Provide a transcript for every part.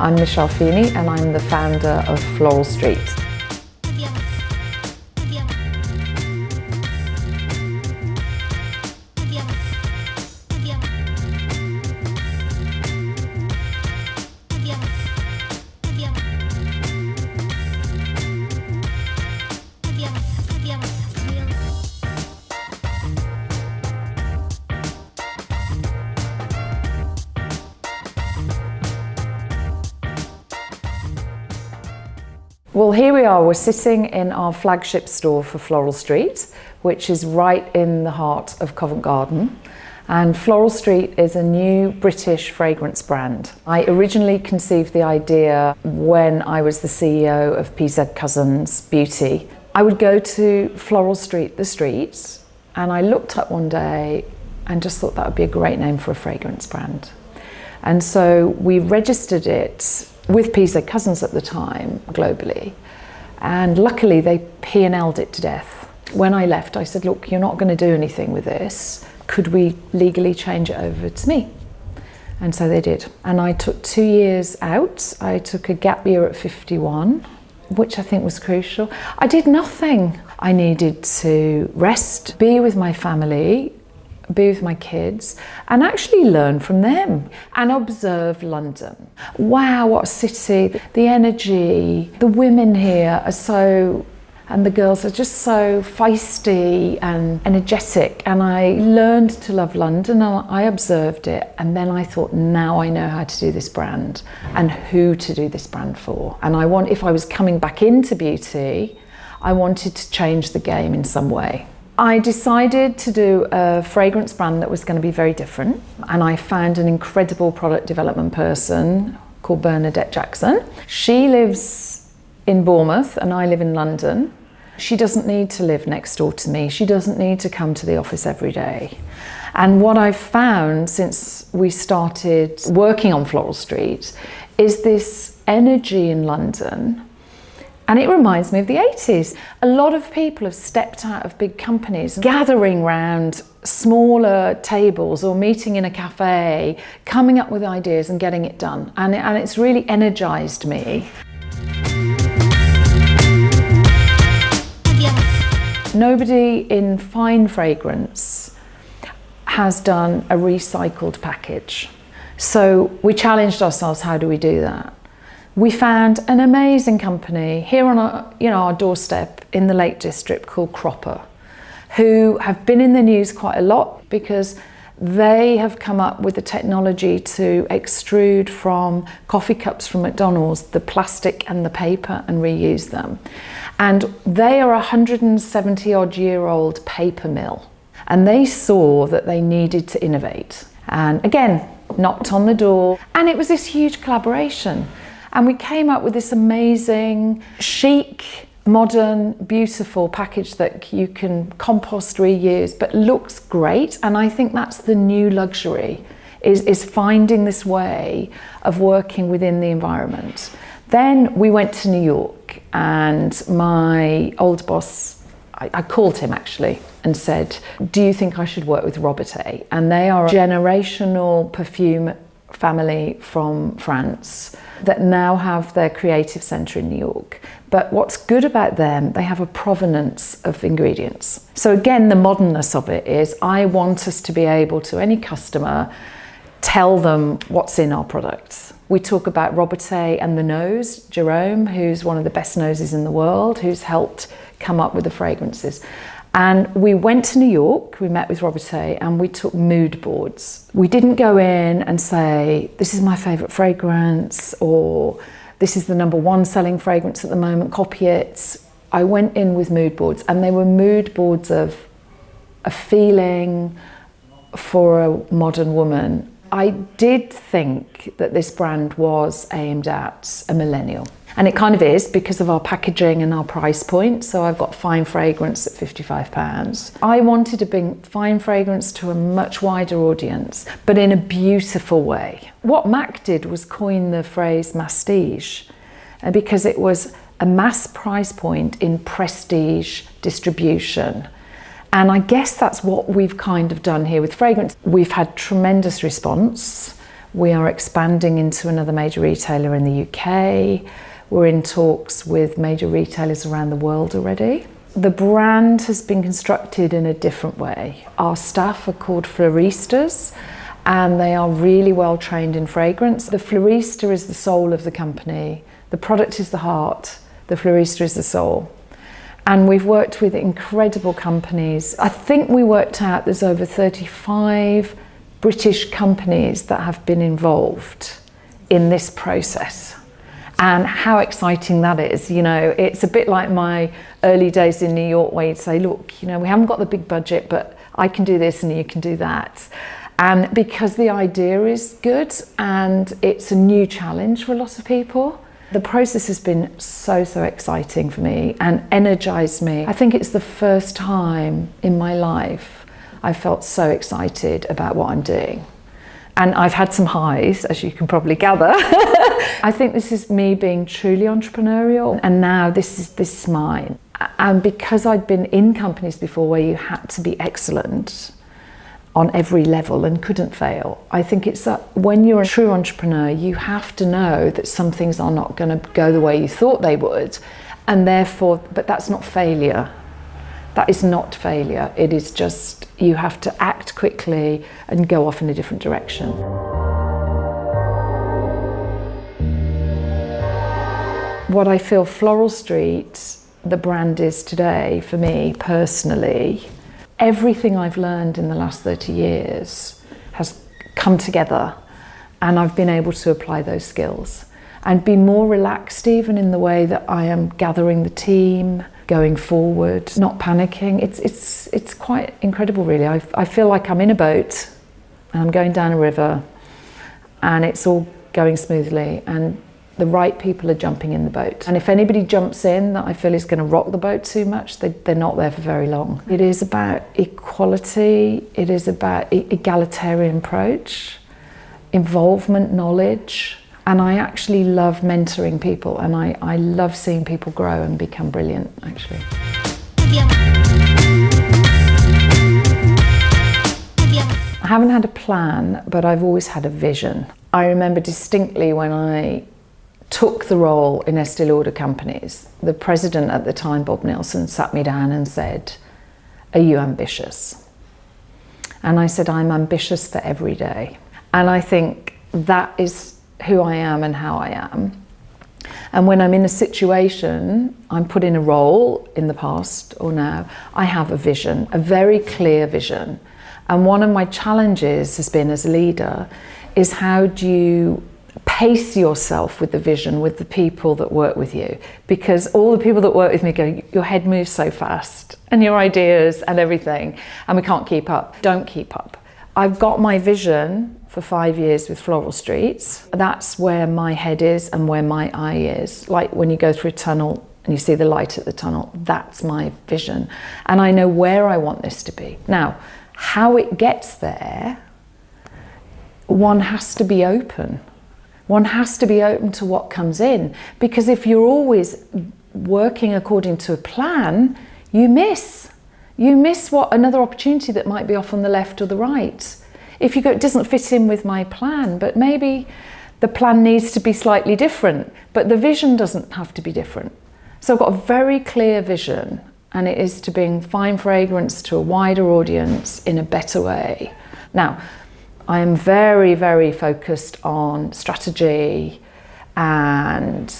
I'm Michelle Feeney and I'm the founder of Floral Street. Well, here we are, we're sitting in our flagship store for Floral Street, which is right in the heart of Covent Garden. And Floral Street is a new British fragrance brand. I originally conceived the idea when I was the CEO of PZ Cussons Beauty. I would go to Floral Street, the streets, and I looked up one day and just thought that would be a great name for a fragrance brand. And so we registered it with PZ Cussons at the time, globally. And luckily they P&L'd it to death. When I left, I said, look, you're not going to do anything with this. Could we legally change it over to me? And so they did. And I took 2 years out. I took a gap year at 51, which I think was crucial. I did nothing. I needed to rest, be with my family, be with my kids, and actually learn from them and observe London. Wow, what a city. The energy, the women here are so, and the girls are just so feisty and energetic. And I learned to love London and I observed it. And then I thought, now I know how to do this brand and who to do this brand for. And if I was coming back into beauty, I wanted to change the game in some way. I decided to do a fragrance brand that was going to be very different, and I found an incredible product development person called Bernadette Jackson. She lives in Bournemouth and I live in London. She doesn't need to live next door to me. She doesn't need to come to the office every day. And what I've found since we started working on Floral Street is this energy in London. And it reminds me of the 80s. A lot of people have stepped out of big companies, gathering round smaller tables or meeting in a cafe, coming up with ideas and getting it done. And it's really energized me. Nobody in fine fragrance has done a recycled package. So we challenged ourselves, how do we do that? We found an amazing company here on our doorstep in the Lake District called Cropper, who have been in the news quite a lot because they have come up with the technology to extrude from coffee cups from McDonald's the plastic and the paper and reuse them. And they are a 170-odd-year-old paper mill. And they saw that they needed to innovate. And again, knocked on the door. And it was this huge collaboration. And we came up with this amazing, chic, modern, beautiful package that you can compost, reuse, but looks great. And I think that's the new luxury, is finding this way of working within the environment. Then we went to New York and my old boss, I called him actually and said, do you think I should work with Robert A? And they are a generational perfume family from France that now have their creative centre in New York. But what's good about them, they have a provenance of ingredients. So again, the modernness of it is I want us to be able to, any customer, tell them what's in our products. We talk about Robert A and the nose, Jerome, who's one of the best noses in the world, who's helped come up with the fragrances. And we went to New York, we met with Robert A, and we took mood boards. We didn't go in and say, this is my favourite fragrance, or this is the #1 selling fragrance at the moment, copy it. I went in with mood boards, and they were mood boards of a feeling for a modern woman. I did think that this brand was aimed at a millennial. And it kind of is because of our packaging and our price point. So I've got fine fragrance at £55. I wanted to bring fine fragrance to a much wider audience, but in a beautiful way. What MAC did was coin the phrase mastige, because it was a mass price point in prestige distribution. And I guess that's what we've kind of done here with fragrance. We've had tremendous response. We are expanding into another major retailer in the UK. We're in talks with major retailers around the world already. The brand has been constructed in a different way. Our staff are called floristas, and they are really well trained in fragrance. The florista is the soul of the company. The product is the heart. The florista is the soul. And we've worked with incredible companies. I think we worked out there's over 35 British companies that have been involved in this process. And how exciting that is. You know, it's a bit like my early days in New York where you'd say, look, you know, we haven't got the big budget, but I can do this and you can do that. And because the idea is good and it's a new challenge for a lot of people, the process has been so exciting for me and energized me. I think it's the first time in my life I felt so excited about what I'm doing. And I've had some highs, as you can probably gather. I think this is me being truly entrepreneurial, and now this is mine. And because I'd been in companies before where you had to be excellent on every level and couldn't fail, I think it's that when you're a true entrepreneur, you have to know that some things are not going to go the way you thought they would, and therefore, but that's not failure. That is not failure. It is just you have to act quickly and go off in a different direction. What I feel Floral Street, the brand is today, for me personally, everything I've learned in the last 30 years has come together, and I've been able to apply those skills and be more relaxed even in the way that I am gathering the team, going forward, not panicking. It's quite incredible really. I feel like I'm in a boat and I'm going down a river and it's all going smoothly and the right people are jumping in the boat. And if anybody jumps in that I feel is going to rock the boat too much, they're not there for very long. It is about equality, it is about egalitarian approach, involvement, knowledge. And I actually love mentoring people, and I love seeing people grow and become brilliant, actually. I haven't had a plan, but I've always had a vision. I remember distinctly when I took the role in Estee Lauder companies, the president at the time, Bob Nielsen, sat me down and said, "Are you ambitious?" And I said, "I'm ambitious for every day." And I think that is who I am and how I am. And when I'm in a situation, I'm put in a role in the past or now, I have a vision, a very clear vision. And one of my challenges has been as a leader is how do you pace yourself with the vision, with the people that work with you? Because all the people that work with me go, your head moves so fast and your ideas and everything, and we can't keep up. Don't keep up. I've got my vision for 5 years with Floral Street. That's where my head is and where my eye is. Like when you go through a tunnel and you see the light at the tunnel, that's my vision. And I know where I want this to be. Now, how it gets there, one has to be open. One has to be open to what comes in. Because if you're always working according to a plan, you miss. You miss what another opportunity that might be off on the left or the right. If you go, it doesn't fit in with my plan, but maybe the plan needs to be slightly different, but the vision doesn't have to be different. So I've got a very clear vision, and it is to bring fine fragrance to a wider audience in a better way. Now, I am very focused on strategy and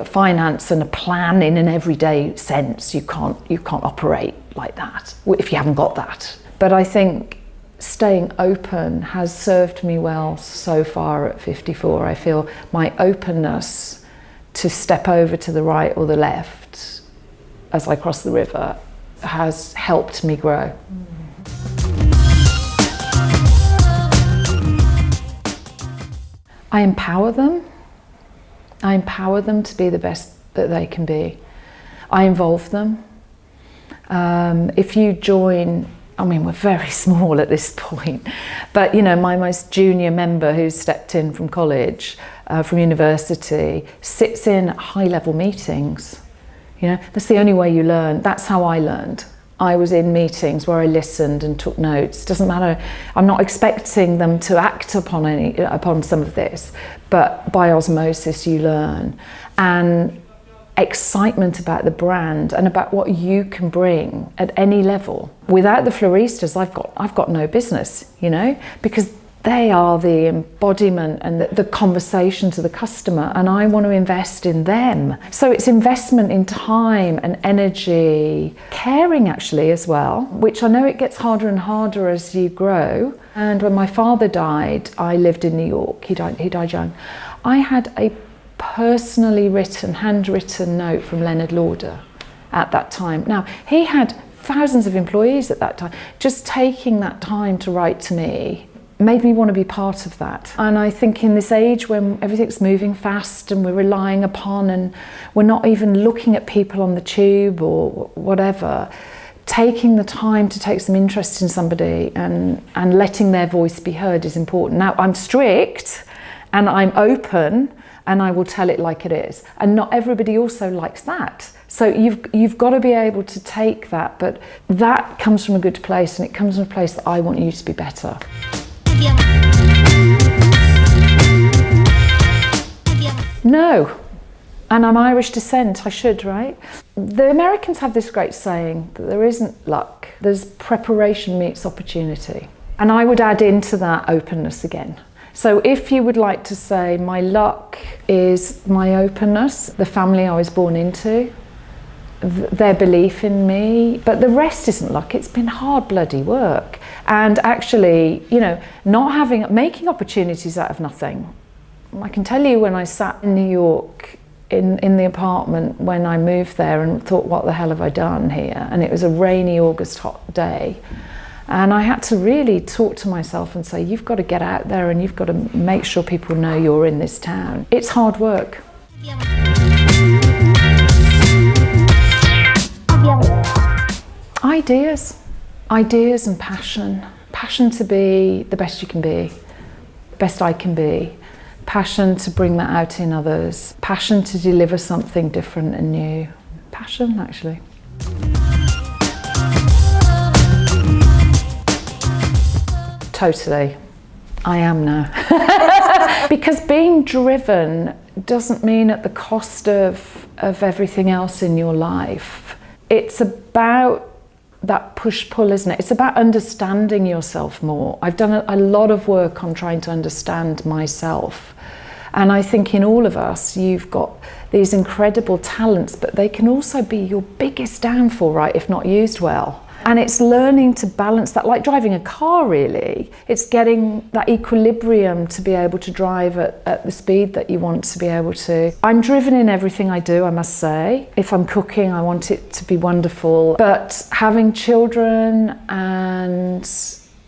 finance and a plan in an everyday sense. You can't operate like that if you haven't got that. But I think staying open has served me well so far at 54. I feel my openness to step over to the right or the left as I cross the river has helped me grow. I empower them. I empower them to be the best that they can be. I involve them. If you join, I mean, we're very small at this point, but you know, my most junior member who's stepped in from college, from university, sits in high-level meetings. You know, that's the only way you learn. That's how I learned. I was in meetings where I listened and took notes. Doesn't matter. I'm not expecting them to act upon some of this, but by osmosis you learn. And excitement about the brand and about what you can bring at any level. Without the floristas, I've got no business, you know, because they are the embodiment and the conversation to the customer, and I want to invest in them. So it's investment in time and energy, caring actually as well, which I know it gets harder and harder as you grow. And when my father died, I lived in New York. He died young. I had a personally written, handwritten note from Leonard Lauder at that time. Now, he had thousands of employees at that time. Just taking that time to write to me made me want to be part of that. And I think in this age when everything's moving fast and we're relying upon, and we're not even looking at people on the tube or whatever, taking the time to take some interest in somebody and letting their voice be heard is important. Now, I'm strict and I'm open and I will tell it like it is. And not everybody also likes that. So you've got to be able to take that, but that comes from a good place, and it comes from a place that I want you to be better. No, and I'm Irish descent, I should, right? The Americans have this great saying that there isn't luck, there's preparation meets opportunity. And I would add into that openness again. So if you would like to say my luck is my openness, the family I was born into, their belief in me, but the rest isn't luck. It's been hard bloody work. And actually, you know, making opportunities out of nothing. I can tell you when I sat in New York in the apartment when I moved there and thought, what the hell have I done here? And it was a rainy August hot day. And I had to really talk to myself and say, you've got to get out there and you've got to make sure people know you're in this town. It's hard work. Ideas and passion. Passion to be the best you can be, best I can be. Passion to bring that out in others. Passion to deliver something different and new. Passion, actually. Totally. I am now. Because being driven doesn't mean at the cost of everything else in your life. It's about that push-pull, isn't it? It's about understanding yourself more. I've done a lot of work on trying to understand myself. And I think in all of us, you've got these incredible talents, but they can also be your biggest downfall, right, if not used well. And it's learning to balance that, like driving a car, really. It's getting that equilibrium to be able to drive at the speed that you want to be able to. I'm driven in everything I do, I must say. If I'm cooking, I want it to be wonderful. But having children and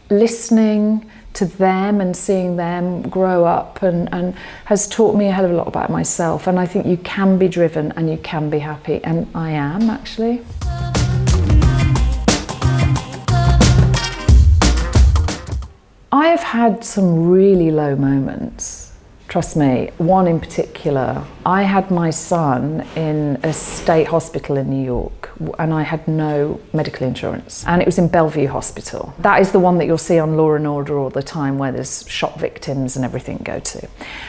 listening to them and seeing them grow up and has taught me a hell of a lot about myself. And I think you can be driven and you can be happy. And I am, actually. I have had some really low moments, trust me. One in particular, I had my son in a state hospital in New York and I had no medical insurance, and it was in Bellevue Hospital. That is the one that you'll see on Law and Order all the time, where there's shot victims and everything go to.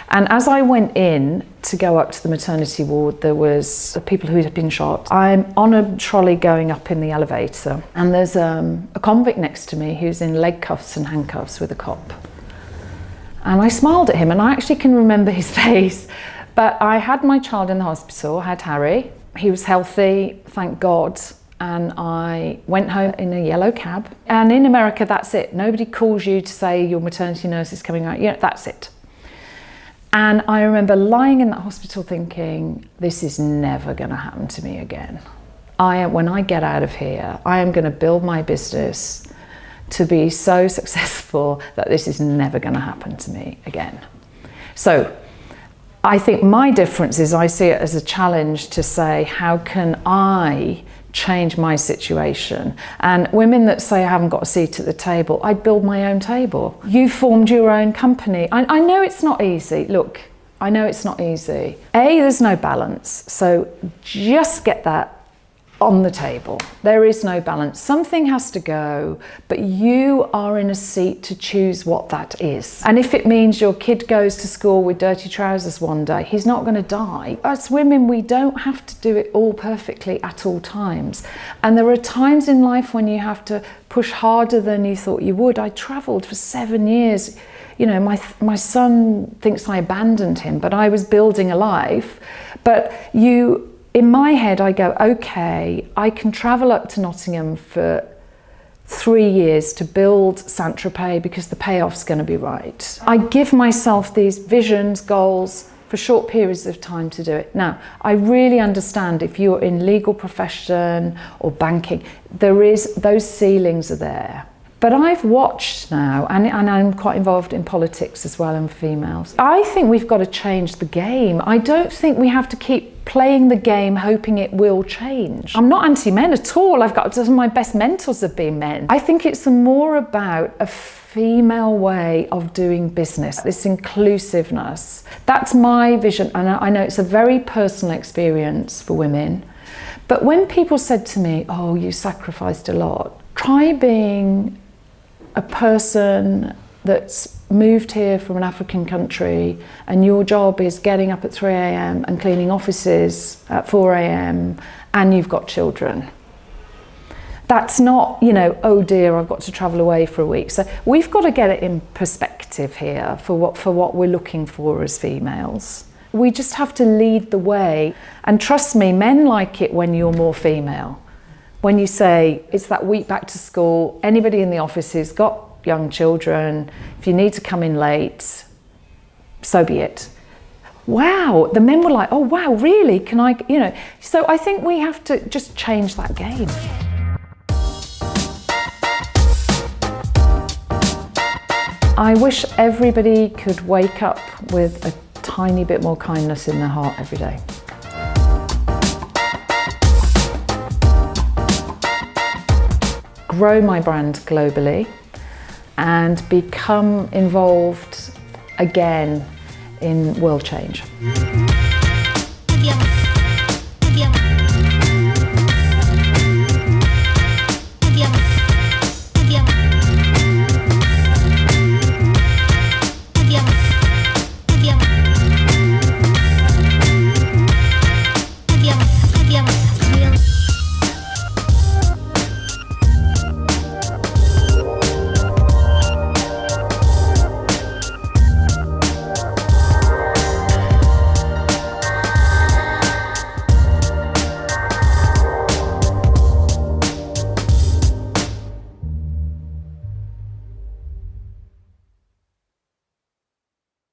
And as I went in to go up to the maternity ward, there was the people who had been shot. I'm on a trolley going up in the elevator, and there's a convict next to me who's in leg cuffs and handcuffs with a cop. And I smiled at him, and I actually can remember his face. But I had my child in the hospital, I had Harry. He was healthy, thank God. And I went home in a yellow cab. And in America, that's it. Nobody calls you to say your maternity nurse is coming out. You know, that's it. And I remember lying in that hospital thinking, this is never going to happen to me again. When I get out of here, I am going to build my business to be so successful that this is never going to happen to me again. So I think my difference is I see it as a challenge to say, how can I change my situation? And women that say I haven't got a seat at the table, I'd build my own table. You formed your own company. I know it's not easy. Look, I know it's not easy. There's no balance. So just get that on the table. There is no balance. Something has to go, but you are in a seat to choose what that is. And if it means your kid goes to school with dirty trousers one day, he's not going to die. As women, we don't have to do it all perfectly at all times. And there are times in life when you have to push harder than you thought you would. I travelled for 7 years. You know, my son thinks I abandoned him, but I was building a life. But in my head, I go, okay, I can travel up to Nottingham for 3 years to build Saint-Tropez because the payoff's going to be right. I give myself these visions, goals for short periods of time to do it. Now, I really understand if you're in legal profession or banking, those ceilings are there. But I've watched now, and I'm quite involved in politics as well, and females. I think we've got to change the game. I don't think we have to keep playing the game hoping it will change. I'm not anti-men at all. Some of my best mentors have been men. I think it's more about a female way of doing business, this inclusiveness. That's my vision, and I know it's a very personal experience for women. But when people said to me, oh, you sacrificed a lot, try being a person that's moved here from an African country and your job is getting up at 3 a.m. and cleaning offices at 4 a.m. and you've got children. That's not, oh dear, I've got to travel away for a week. So we've got to get it in perspective here for what we're looking for as females. We just have to lead the way. And trust me, men like it when you're more female. When you say, it's that week back to school, anybody in the office who's got young children, if you need to come in late, so be it. Wow, the men were like, oh wow, really? Can I, So I think we have to just change that game. I wish everybody could wake up with a tiny bit more kindness in their heart every day. Grow my brand globally and become involved again in world change.